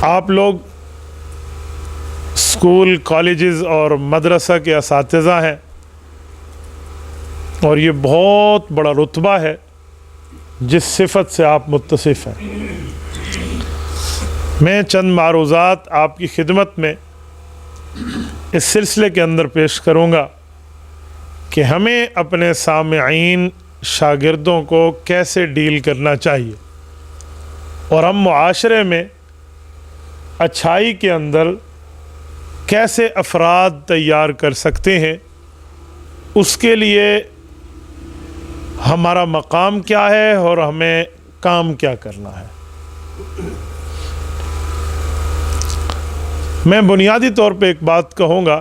آپ لوگ school colleges اور مدرسہ کے اساتذہ ہیں اور یہ بہت بڑا رتبہ ہے جس صفت سے آپ متصف ہیں۔ میں چند معروضات آپ کی خدمت میں اس سلسلے کے اندر پیش کروں گا کہ ہمیں اپنے سامعین شاگردوں کو کیسے ڈیل کرنا چاہیے اور ہم معاشرے میں اچھائی کے اندر کیسے افراد تیار کر سکتے ہیں، اس کے لیے ہمارا مقام کیا ہے اور ہمیں کام کیا کرنا ہے۔ میں بنیادی طور پہ ایک بات کہوں گا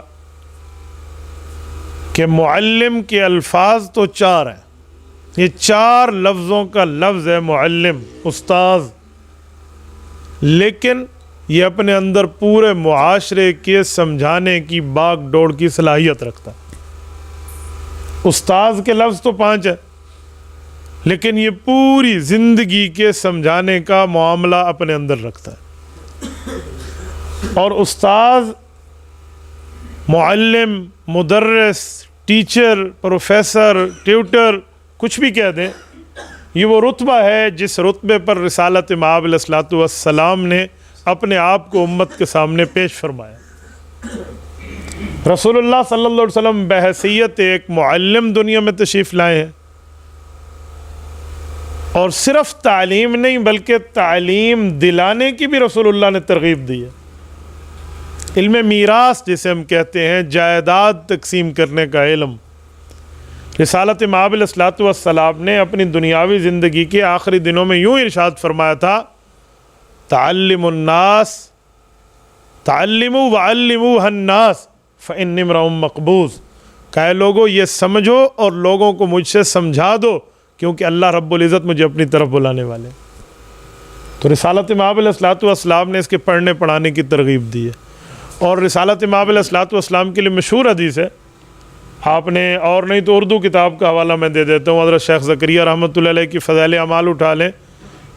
کہ معلم کے الفاظ تو 4 ہیں، یہ 4 لفظوں کا لفظ ہے معلم، استاذ، لیکن یہ اپنے اندر پورے معاشرے کے سمجھانے کی باغ ڈور کی صلاحیت رکھتا ہے۔ استاذ کے لفظ تو 5 ہیں، لیکن یہ پوری زندگی کے سمجھانے کا معاملہ اپنے اندر رکھتا ہے۔ اور استاذ، معلم، مدرس، ٹیچر، پروفیسر، ٹیوٹر، کچھ بھی کہہ دیں، یہ وہ رتبہ ہے جس رتبے پر رسالت مآب علیہ الصلوۃ والسلام نے اپنے آپ کو امت کے سامنے پیش فرمایا۔ رسول اللہ صلی اللہ علیہ وسلم بحیثیت ایک معلم دنیا میں تشریف لائے ہیں، اور صرف تعلیم نہیں بلکہ تعلیم دلانے کی بھی رسول اللہ نے ترغیب دی ہے۔ علم میراث جسے ہم کہتے ہیں، جائیداد تقسیم کرنے کا علم، رسالت مآب علیہ الصلوۃ والسلام نے اپنی دنیاوی زندگی کے آخری دنوں میں یوں ارشاد فرمایا تھا، تعلموا الناس، تعلموا وعلموها الناس فإنی امرؤ مقبوض، کہ لوگوں یہ سمجھو اور لوگوں کو مجھ سے سمجھا دو، کیونکہ اللہ رب العزت مجھے اپنی طرف بلانے والے۔ تو رسالت مآب علیہ الصلوۃ والسلام نے اس کے پڑھنے پڑھانے کی ترغیب دی ہے۔ اور رسالت مآب علیہ الصلوۃ والسلام کے لیے مشہور حدیث ہے، آپ نے اور نہیں تو اردو کتاب کا حوالہ میں دے دیتا ہوں، حضرت شیخ زکریا رحمۃ اللہ علیہ کی فضائل اعمال اٹھا لیں،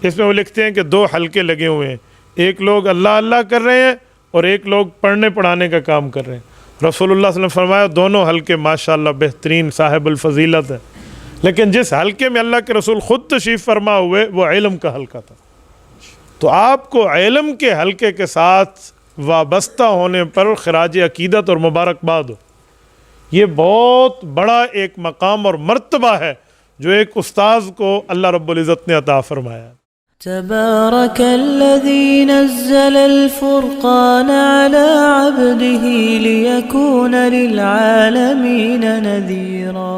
اس میں وہ لکھتے ہیں کہ 2 حلقے لگے ہوئے ہیں، ایک لوگ اللہ اللہ کر رہے ہیں اور ایک لوگ پڑھنے پڑھانے کا کام کر رہے ہیں۔ رسول اللہ صلی اللہ علیہ وسلم فرمایا دونوں حلقے ماشاءاللہ بہترین صاحب الفضیلت ہے، لیکن جس حلقے میں اللہ کے رسول خود تشریف فرما ہوئے وہ علم کا حلقہ تھا۔ تو آپ کو علم کے حلقے کے ساتھ وابستہ ہونے پر خراج عقیدت اور مبارکباد ہو۔ یہ بہت بڑا ایک مقام اور مرتبہ ہے جو ایک استاذ کو اللہ رب العزت نے عطا فرمایا۔ تبارك الذي نزل الفرقان على عبده ليكون للعالمين نذيرا